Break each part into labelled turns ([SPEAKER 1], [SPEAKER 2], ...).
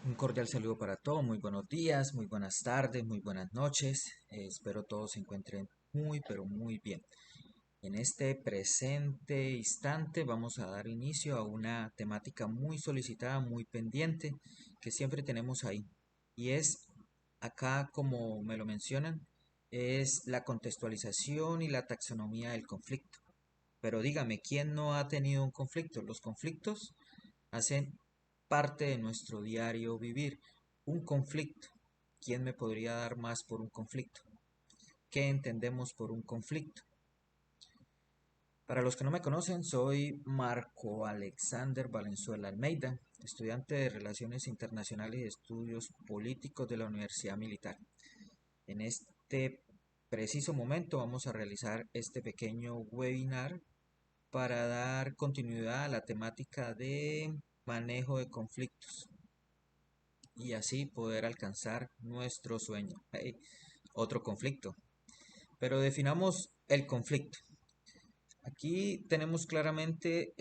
[SPEAKER 1] Un cordial saludo para todos, muy buenos días, muy buenas tardes, muy buenas noches. Espero todos se encuentren muy, pero muy bien. En este presente instante vamos a dar inicio a una temática muy solicitada, muy pendiente, que siempre tenemos ahí. Y es, acá como me lo mencionan, es la contextualización y la taxonomía del conflicto. Pero dígame, ¿quién no ha tenido un conflicto? Los conflictos hacen parte de nuestro diario vivir. Un conflicto. ¿Quién me podría dar más por un conflicto? ¿Qué entendemos por un conflicto? Para los que no me conocen, soy Marco Alexander Valenzuela Almeida, estudiante de Relaciones Internacionales y Estudios Políticos de la Universidad Militar. En este preciso momento vamos a realizar este pequeño webinar para dar continuidad a la temática de manejo de conflictos y así poder alcanzar nuestro sueño. Hey, otro conflicto. Pero definamos el conflicto. Aquí tenemos claramente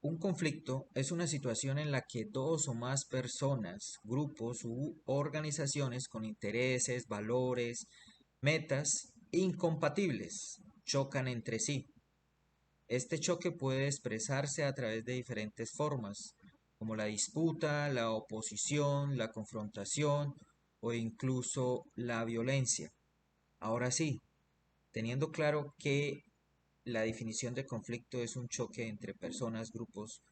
[SPEAKER 1] un conflicto es una situación en la que dos o más personas, grupos u organizaciones con intereses, valores, metas incompatibles chocan entre sí. Este choque puede expresarse a través de diferentes formas, como la disputa, la oposición, la confrontación o incluso la violencia. Ahora sí, teniendo claro que la definición de conflicto es un choque entre personas, grupos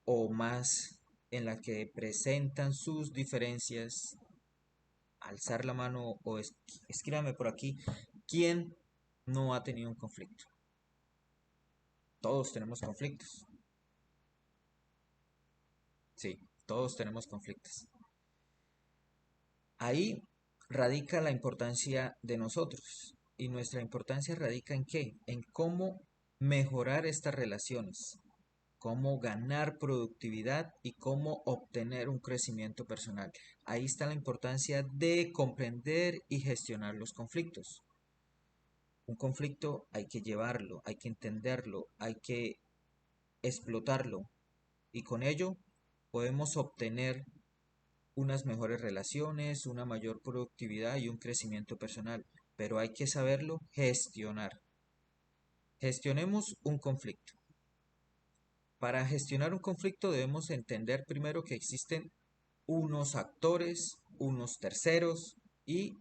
[SPEAKER 1] o más en la que presentan sus diferencias, alzar la mano o escríbame por aquí, ¿quién no ha tenido un conflicto? Todos tenemos conflictos. Sí, todos tenemos conflictos. Ahí radica la importancia de nosotros. ¿Y nuestra importancia radica en qué? En cómo mejorar estas relaciones, cómo ganar productividad y cómo obtener un crecimiento personal. Ahí está la importancia de comprender y gestionar los conflictos. Un conflicto hay que llevarlo, hay que entenderlo, hay que explotarlo y con ello podemos obtener unas mejores relaciones, una mayor productividad y un crecimiento personal, pero hay que saberlo gestionar. Gestionemos un conflicto. Para gestionar un conflicto debemos entender primero que existen unos actores, unos terceros y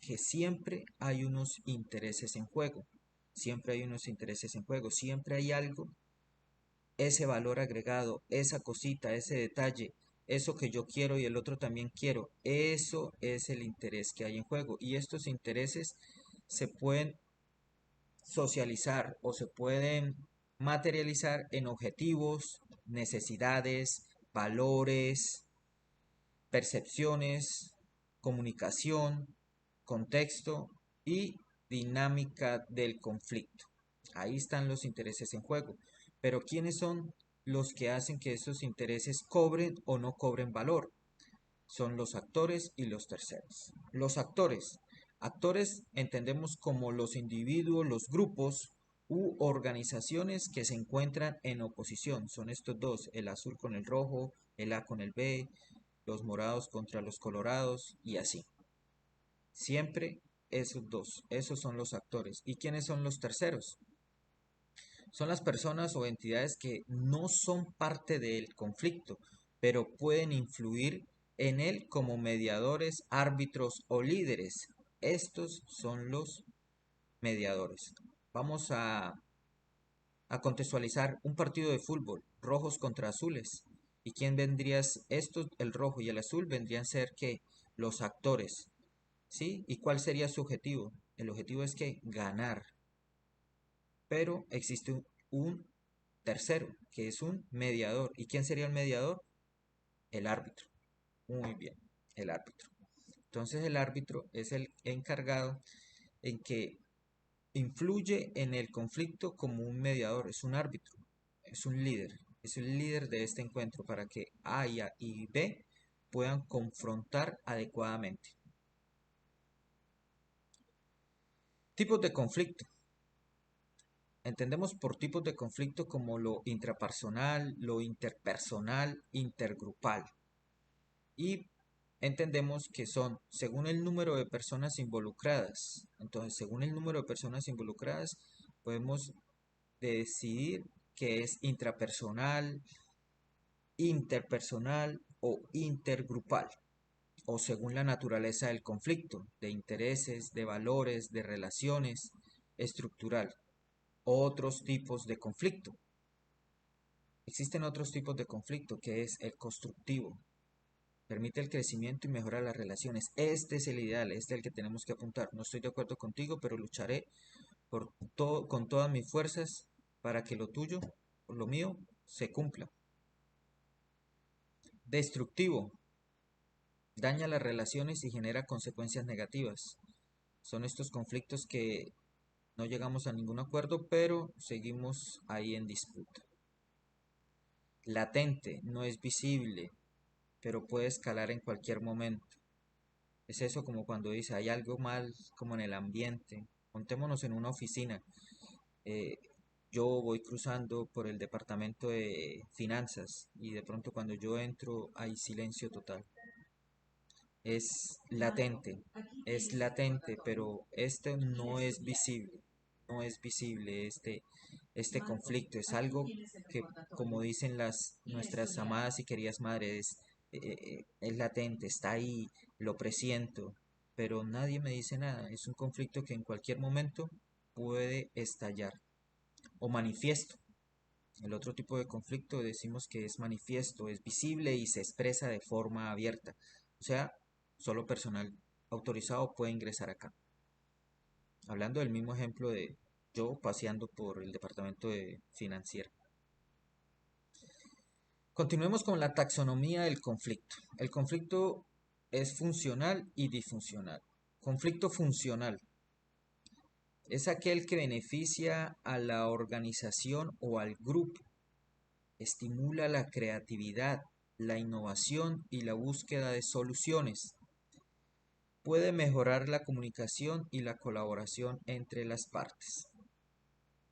[SPEAKER 1] que siempre hay unos intereses en juego. Siempre hay unos intereses en juego, siempre hay algo, ese valor agregado, esa cosita, ese detalle, eso que yo quiero y el otro también quiero, eso es el interés que hay en juego. Y estos intereses se pueden socializar o se pueden materializar en objetivos, necesidades, valores, percepciones, comunicación, contexto y dinámica del conflicto. Ahí están los intereses en juego. Pero ¿quiénes son los que hacen que esos intereses cobren o no cobren valor? Son los actores y los terceros. Los actores. Actores entendemos como los individuos, los grupos u organizaciones que se encuentran en oposición. Son estos dos, el azul con el rojo, el A con el B, los morados contra los colorados y así. Siempre esos dos, esos son los actores. ¿Y quiénes son los terceros? Son las personas o entidades que no son parte del conflicto, pero pueden influir en él como mediadores, árbitros o líderes. Estos son los mediadores. Vamos a contextualizar un partido de fútbol, rojos contra azules. ¿Y quién vendría? Estos, el rojo y el azul, vendrían a ser que los actores. ¿Sí? ¿Y cuál sería su objetivo? El objetivo es que ganar. Pero existe un tercero, que es un mediador. ¿Y quién sería el mediador? El árbitro. Muy bien, el árbitro. Entonces el árbitro es el encargado en que influye en el conflicto como un mediador, es un árbitro, es un líder de este encuentro para que A y B puedan confrontar adecuadamente. Tipos de conflicto. entendemos por tipos de conflicto como lo intrapersonal, lo interpersonal, intergrupal. Y entendemos que son según el número de personas involucradas. Entonces, según el número de personas involucradas, podemos decidir que es intrapersonal, interpersonal o intergrupal, o según la naturaleza del conflicto, de intereses, de valores, de relaciones, estructural. Otros tipos de conflicto. Existen otros tipos de conflicto, que es el constructivo. Permite el crecimiento y mejora las relaciones. Este es el ideal, este es el que tenemos que apuntar. No estoy de acuerdo contigo, pero lucharé con todas mis fuerzas para que lo tuyo, lo mío, se cumpla. Destructivo. Daña las relaciones y genera consecuencias negativas. Son estos conflictos que no llegamos a ningún acuerdo, pero seguimos ahí en disputa. Latente. No es visible, pero puede escalar en cualquier momento. Es eso como cuando dice, hay algo mal como en el ambiente. Montémonos en una oficina. eh, yo voy cruzando por el departamento de finanzas y de pronto cuando yo entro hay silencio total. Es latente, pero este no es visible. No es visible este conflicto. Es algo que, como dicen nuestras amadas y queridas madres, es latente, está ahí, lo presiento, pero nadie me dice nada. Es un conflicto que en cualquier momento puede estallar. O manifiesto. El otro tipo de conflicto decimos que es manifiesto, es visible y se expresa de forma abierta. O sea, solo personal autorizado puede ingresar acá. Hablando del mismo ejemplo de yo paseando por el departamento de financiero. Continuemos con la taxonomía del conflicto. El conflicto es funcional y disfuncional. Conflicto funcional es aquel que beneficia a la organización o al grupo, estimula la creatividad, la innovación y la búsqueda de soluciones. Puede mejorar la comunicación y la colaboración entre las partes.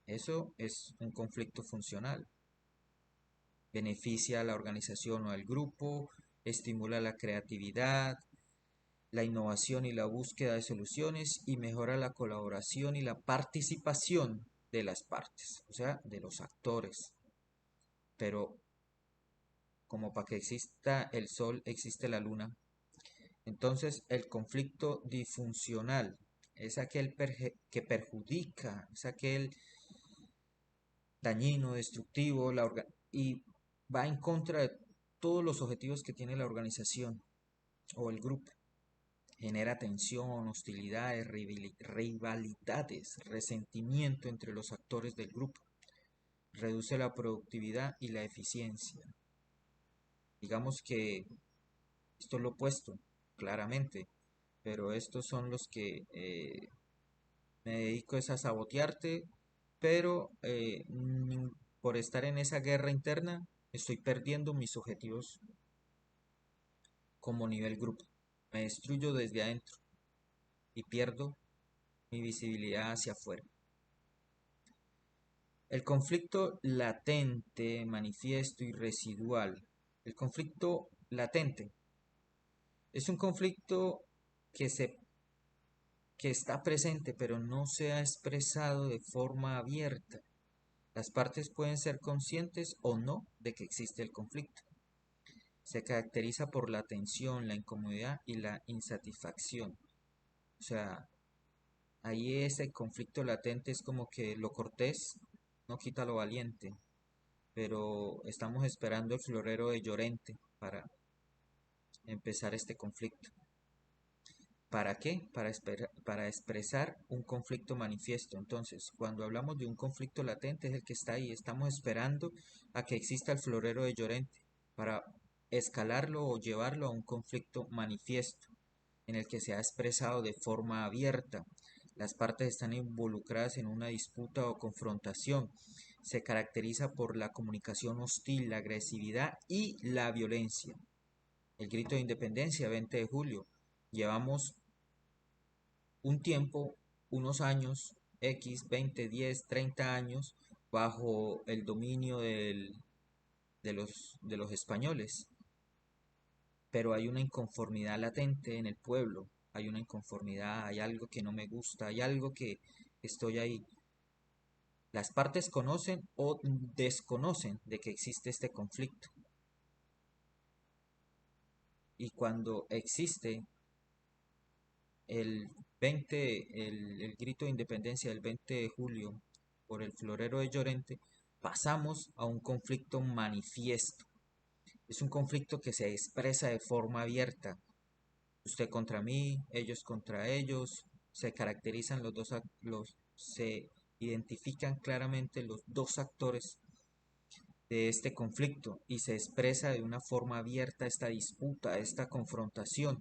[SPEAKER 1] Eso es un conflicto funcional. Beneficia a la organización o al grupo, estimula la creatividad, la innovación y la búsqueda de soluciones y mejora la colaboración y la participación de las partes, o sea, de los actores. Pero como para que exista el sol, existe la luna. Entonces, el conflicto disfuncional es aquel que perjudica, es aquel dañino, destructivo, y va en contra de todos los objetivos que tiene la organización o el grupo. Genera tensión, hostilidades, rivalidades, resentimiento entre los actores del grupo. Reduce la productividad y la eficiencia. Digamos que esto es lo opuesto, claramente, pero estos son los que me dedico es a sabotearte, pero por estar en esa guerra interna estoy perdiendo mis objetivos como nivel grupo. Me destruyo desde adentro y pierdo mi visibilidad hacia afuera. El conflicto latente, manifiesto y residual. El conflicto latente es un conflicto que que está presente pero no se ha expresado de forma abierta. Las partes pueden ser conscientes o no de que existe el conflicto. Se caracteriza por la tensión, la incomodidad y la insatisfacción. O sea, ahí ese conflicto latente es como que lo cortés no quita lo valiente, pero estamos esperando el florero de Llorente para empezar este conflicto. ¿Para qué? Para expresar un conflicto manifiesto. Entonces, cuando hablamos de un conflicto latente es el que está ahí. Estamos esperando a que exista el florero de Llorente para escalarlo o llevarlo a un conflicto manifiesto en el que se ha expresado de forma abierta. Las partes están involucradas en una disputa o confrontación. Se caracteriza por la comunicación hostil, la agresividad y la violencia. El grito de independencia, 20 de julio. Llevamos un tiempo, unos años, X, 20, 10, 30 años bajo el dominio de los españoles, pero hay una inconformidad latente en el pueblo, hay una inconformidad, hay algo que no me gusta, hay algo que estoy ahí. Las partes conocen o desconocen de que existe este conflicto. Y cuando existe el 20, el grito de independencia del 20 de julio por el florero de Llorente, pasamos a un conflicto manifiesto. Es un conflicto que se expresa de forma abierta. Usted contra mí, ellos contra ellos. Se caracterizan se identifican claramente los dos actores de este conflicto y se expresa de una forma abierta esta disputa, esta confrontación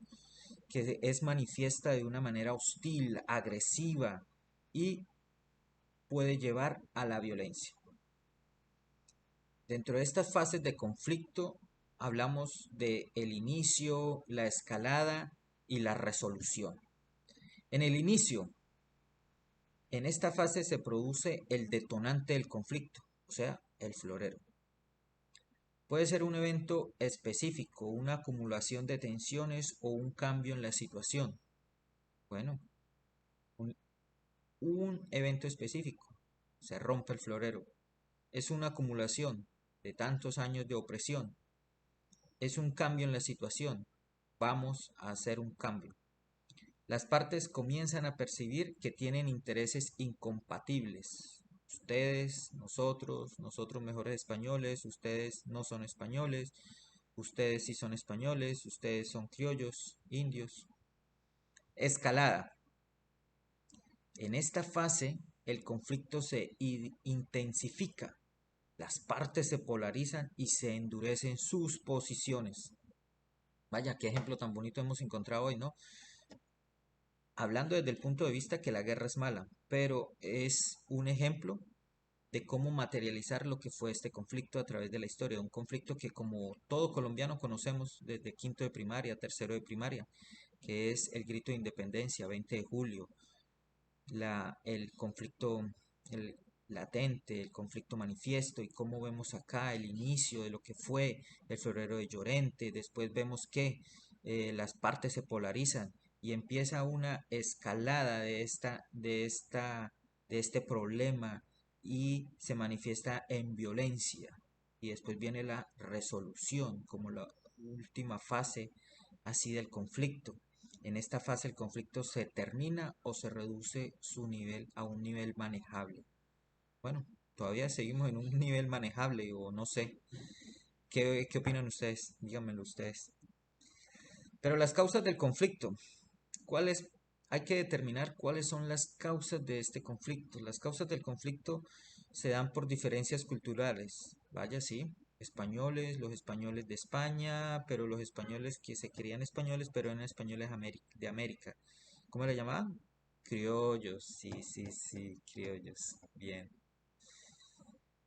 [SPEAKER 1] que es manifiesta de una manera hostil, agresiva y puede llevar a la violencia. Dentro de estas fases de conflicto hablamos de el inicio, la escalada y la resolución. En el inicio, en esta fase se produce el detonante del conflicto, o sea, el florero. Puede ser un evento específico, una acumulación de tensiones o un cambio en la situación. Bueno, un, un evento específico, se rompe el florero. Es una acumulación de tantos años de opresión. Es un cambio en la situación. Vamos a hacer un cambio. Las partes comienzan a percibir que tienen intereses incompatibles. Ustedes, nosotros mejores españoles, ustedes no son españoles, ustedes sí son españoles, ustedes son criollos, indios. Escalada. En esta fase, el conflicto se intensifica. Las partes se polarizan y se endurecen sus posiciones. Vaya, qué ejemplo tan bonito hemos encontrado hoy, ¿no? Hablando desde el punto de vista que la guerra es mala, pero es un ejemplo de cómo materializar lo que fue este conflicto a través de la historia. Un conflicto que como todo colombiano conocemos desde quinto de primaria, tercero de primaria, que es el grito de independencia, 20 de julio, el conflicto el latente, el conflicto manifiesto y cómo vemos acá el inicio de lo que fue el florero de Llorente. Después vemos que las partes se polarizan y empieza una escalada de este problema y se manifiesta en violencia. Y después viene la resolución como la última fase así del conflicto. En esta fase el conflicto se termina o se reduce su nivel a un nivel manejable. Bueno, todavía seguimos en un nivel manejable o no sé. ¿Qué opinan ustedes? Díganmelo ustedes. Pero las causas del conflicto, ¿cuáles? Hay que determinar cuáles son las causas de este conflicto. Las causas del conflicto se dan por diferencias culturales. Vaya, sí, españoles, los españoles de España, pero los españoles que se creían españoles, pero eran españoles de América. ¿Cómo le llamaban? Criollos, sí, sí, sí, criollos. Bien.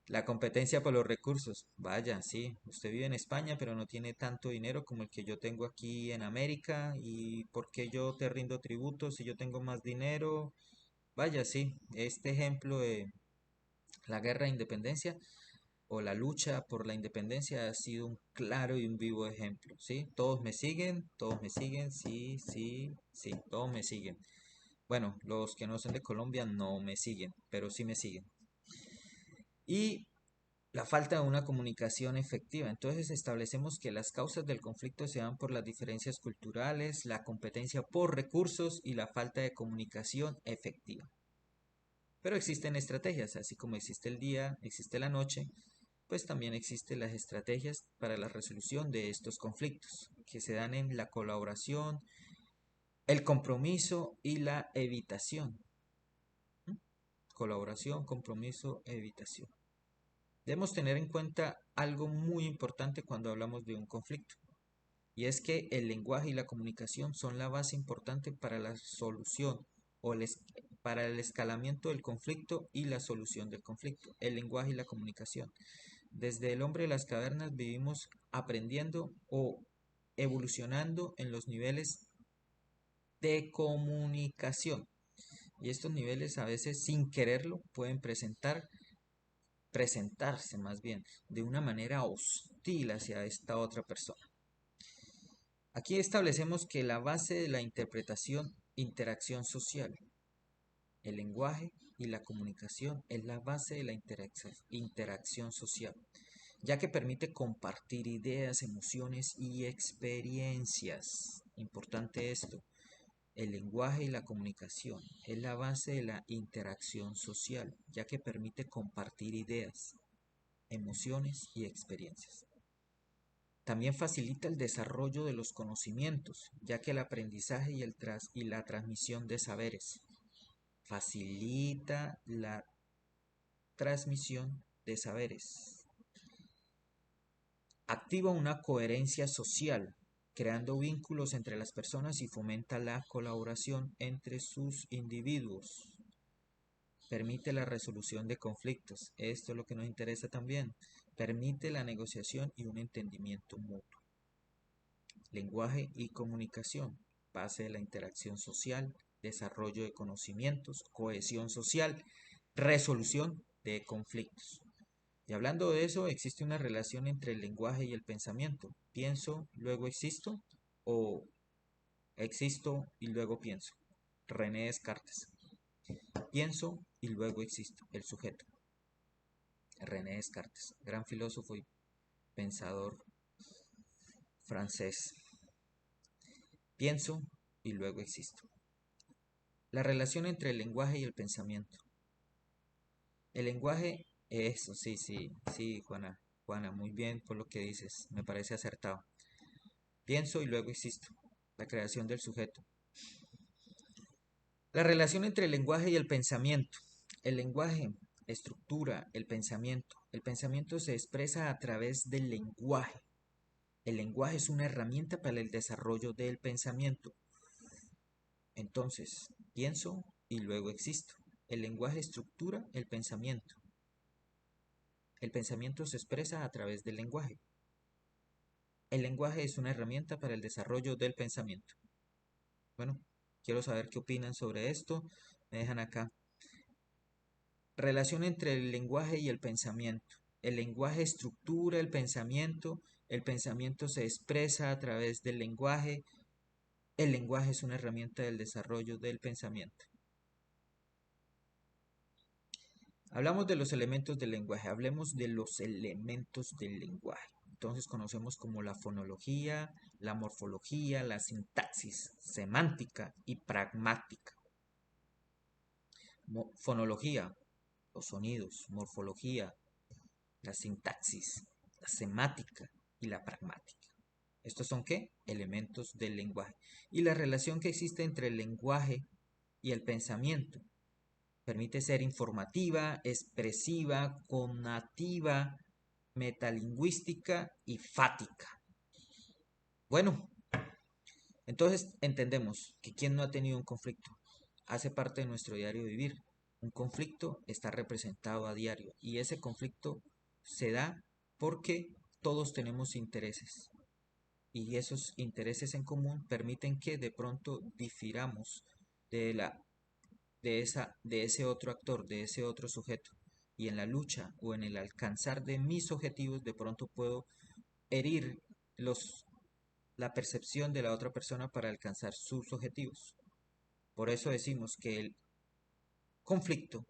[SPEAKER 1] La competencia por los recursos. Vaya, sí, usted vive en España, pero no tiene tanto dinero como el que yo tengo aquí en América. ¿Y por qué yo te rindo tributo si yo tengo más dinero? Vaya, sí, este ejemplo de la guerra de independencia o la lucha por la independencia ha sido un claro y un vivo ejemplo, ¿sí? Todos me siguen, sí, sí, sí, todos me siguen. Bueno, los que no son de Colombia no me siguen, pero sí me siguen. Y la falta de una comunicación efectiva. Entonces establecemos que las causas del conflicto se dan por las diferencias culturales, la competencia por recursos y la falta de comunicación efectiva. Pero existen estrategias, así como existe el día, existe la noche, pues también existen las estrategias para la resolución de estos conflictos, que se dan en la colaboración, el compromiso y la evitación. ¿Mm? Colaboración, compromiso, evitación. Debemos tener en cuenta algo muy importante cuando hablamos de un conflicto, y es que el lenguaje y la comunicación son la base importante para la solución o para el escalamiento del conflicto y la solución del conflicto. El lenguaje y la comunicación. Desde el hombre de las cavernas vivimos aprendiendo o evolucionando en los niveles de comunicación. Y estos niveles a veces sin quererlo pueden presentarse más bien de una manera hostil hacia esta otra persona. Aquí establecemos que la base de la interacción social, el lenguaje y la comunicación es la base de la interacción social, ya que permite compartir ideas, emociones y experiencias. Importante esto, el lenguaje y la comunicación es la base de la interacción social, ya que permite compartir ideas, emociones y experiencias. También facilita el desarrollo de los conocimientos, ya que el aprendizaje y la transmisión de saberes facilita la transmisión de saberes. Activa una coherencia social, creando vínculos entre las personas y fomenta la colaboración entre sus individuos. Permite la resolución de conflictos. Esto es lo que nos interesa también. Permite la negociación y un entendimiento mutuo. Lenguaje y comunicación. Base de la interacción social, desarrollo de conocimientos, cohesión social, resolución de conflictos. Y hablando de eso, existe una relación entre el lenguaje y el pensamiento. Pienso, luego existo, o existo y luego pienso. René Descartes. Pienso y luego existo, el sujeto. René Descartes, gran filósofo y pensador francés. Pienso y luego existo. La relación entre el lenguaje y el pensamiento. El lenguaje, eso, sí, Juana, muy bien por lo que dices, me parece acertado. Pienso y luego existo. La creación del sujeto. La relación entre el lenguaje y el pensamiento. El lenguaje estructura el pensamiento. El pensamiento se expresa a través del lenguaje. El lenguaje es una herramienta para el desarrollo del pensamiento. Entonces, pienso y luego existo. El lenguaje estructura el pensamiento. El pensamiento se expresa a través del lenguaje. El lenguaje es una herramienta para el desarrollo del pensamiento. Bueno, quiero saber qué opinan sobre esto. Me dejan acá. Relación entre el lenguaje y el pensamiento. El lenguaje estructura el pensamiento se expresa a través del lenguaje. El lenguaje es una herramienta del desarrollo del pensamiento. Hablamos de los elementos del lenguaje, hablemos de los elementos del lenguaje. Entonces conocemos como la fonología, la morfología, la sintaxis, semántica y pragmática. Fonología, los sonidos, morfología, la sintaxis, la semántica y la pragmática. ¿Estos son qué? Elementos del lenguaje. Y la relación que existe entre el lenguaje y el pensamiento. Permite ser informativa, expresiva, conativa, metalingüística y fática. Bueno, entonces entendemos que quien no ha tenido un conflicto hace parte de nuestro diario vivir. Un conflicto está representado a diario y ese conflicto se da porque todos tenemos intereses y esos intereses en común permiten que de pronto difiramos de la de ese otro actor, de ese otro sujeto. Y en la lucha o en el alcanzar de mis objetivos, de pronto puedo herir la percepción de la otra persona para alcanzar sus objetivos. Por eso decimos que el conflicto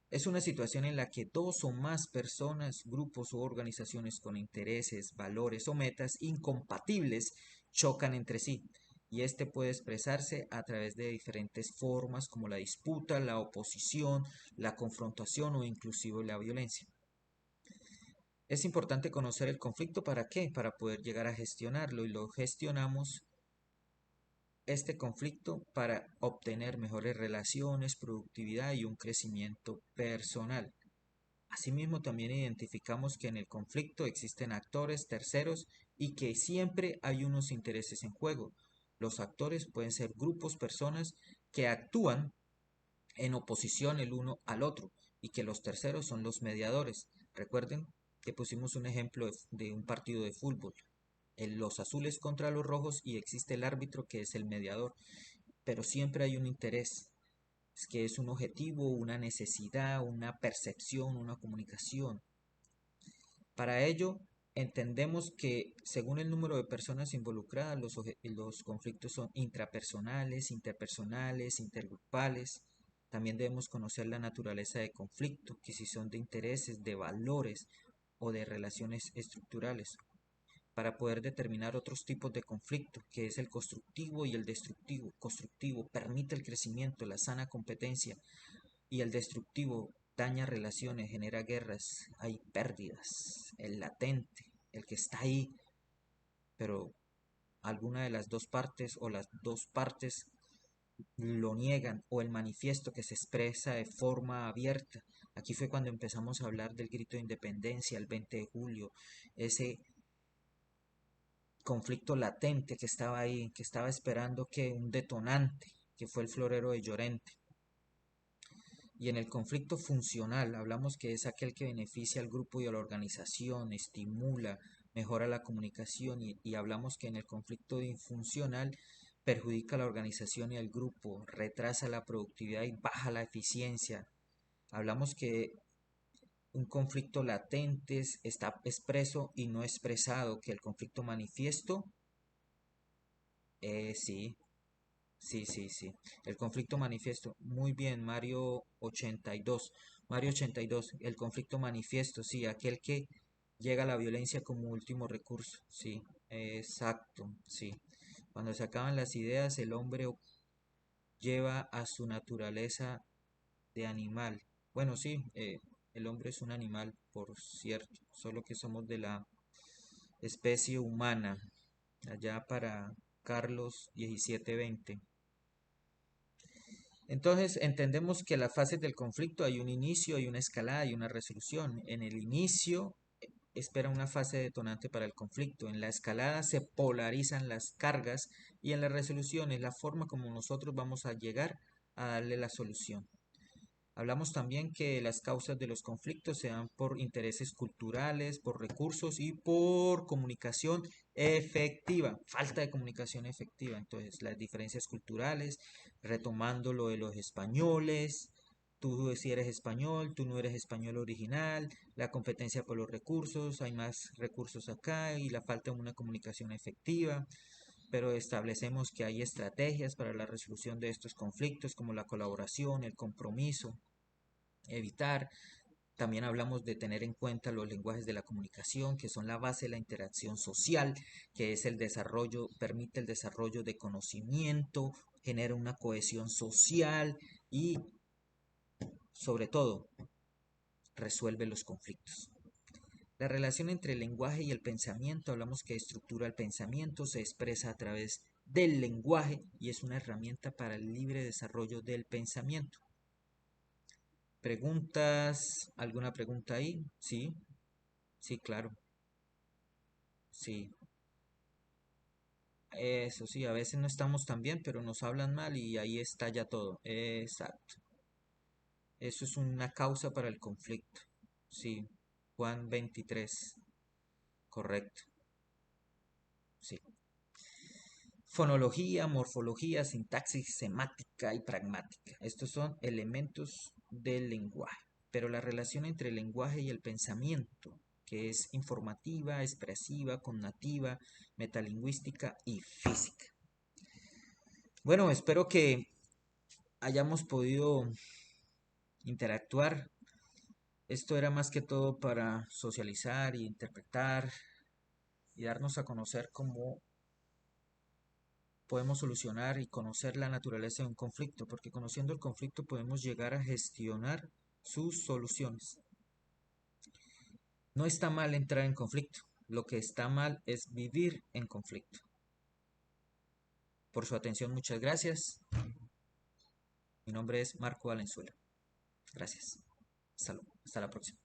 [SPEAKER 1] es una situación en la que dos o más personas, grupos o organizaciones con intereses, valores o metas incompatibles chocan entre sí, y este puede expresarse a través de diferentes formas como la disputa, la oposición, la confrontación o inclusive la violencia. Es importante conocer el conflicto. ¿Para qué? Para poder llegar a gestionarlo, y lo gestionamos este conflicto para obtener mejores relaciones, productividad y un crecimiento personal. Asimismo, también identificamos que en el conflicto existen actores terceros y que siempre hay unos intereses en juego. Los actores pueden ser grupos, personas que actúan en oposición el uno al otro y que los terceros son los mediadores. Recuerden que pusimos un ejemplo de un partido de fútbol, los azules contra los rojos, y existe el árbitro que es el mediador. pero siempre hay un interés, es que es un objetivo, una necesidad, una percepción, una comunicación. Para ello, entendemos que según el número de personas involucradas, los conflictos son intrapersonales, interpersonales, intergrupales. También debemos conocer la naturaleza de conflicto, que si son de intereses, de valores o de relaciones estructurales, para poder determinar otros tipos de conflicto, que es el constructivo y el destructivo. Constructivo permite el crecimiento, la sana competencia, y el destructivo daña relaciones, genera guerras, hay pérdidas. El latente, el que está ahí, pero alguna de las dos partes o las dos partes lo niegan, o el manifiesto que se expresa de forma abierta. Aquí fue cuando empezamos a hablar del grito de independencia el 20 de julio, ese conflicto latente que estaba ahí, que estaba esperando que un detonante, que fue el florero de Llorente. Y en el conflicto funcional hablamos que es aquel que beneficia al grupo y a la organización, estimula, mejora la comunicación, y hablamos que en el conflicto disfuncional perjudica a la organización y al grupo, retrasa la productividad y baja la eficiencia. Hablamos que un conflicto latente está expreso y no expresado, que el conflicto manifiesto, sí, sí, sí, sí. El conflicto manifiesto. Muy bien, Mario 82. Mario 82. El conflicto manifiesto, sí. Aquel que llega a la violencia como último recurso. Sí, exacto, sí. Cuando se acaban las ideas, el hombre lleva a su naturaleza de animal. Bueno, sí, el hombre es un animal, por cierto. Solo que somos de la especie humana. Allá para Carlos 1720. Entonces entendemos que las fases del conflicto hay un inicio, hay una escalada y una resolución. En el inicio espera una fase detonante para el conflicto. En la escalada se polarizan las cargas, y en la resolución es la forma como nosotros vamos a llegar a darle la solución. Hablamos también que las causas de los conflictos se dan por intereses culturales, por recursos y por comunicación efectiva, falta de comunicación efectiva. Entonces, las diferencias culturales, retomando lo de los españoles, tú si eres español, tú no eres español original, la competencia por los recursos, hay más recursos acá y la falta de una comunicación efectiva, pero establecemos que hay estrategias para la resolución de estos conflictos como la colaboración, el compromiso, evitar. También hablamos de tener en cuenta los lenguajes de la comunicación, que son la base de la interacción social, que es el desarrollo, permite el desarrollo de conocimiento, genera una cohesión social y, sobre todo, resuelve los conflictos. La relación entre el lenguaje y el pensamiento, hablamos que estructura el pensamiento, se expresa a través del lenguaje y es una herramienta para el libre desarrollo del pensamiento. ¿Preguntas? ¿Alguna pregunta ahí? Sí, sí, claro. Sí, eso sí, a veces no estamos tan bien, pero nos hablan mal y ahí está ya todo. Exacto. Eso es una causa para el conflicto. Sí, Juan 23. Correcto. Sí. Fonología, morfología, sintaxis semática y pragmática. Estos son elementos del lenguaje. Pero la relación entre el lenguaje y el pensamiento, que es informativa, expresiva, connativa, metalingüística y física. Bueno, espero que hayamos podido interactuar. Esto era más que todo para socializar y interpretar y darnos a conocer cómo podemos solucionar y conocer la naturaleza de un conflicto, porque conociendo el conflicto podemos llegar a gestionar sus soluciones. No está mal entrar en conflicto, lo que está mal es vivir en conflicto. Por su atención, muchas gracias. Mi nombre es Marco Valenzuela. Gracias. Hasta la próxima.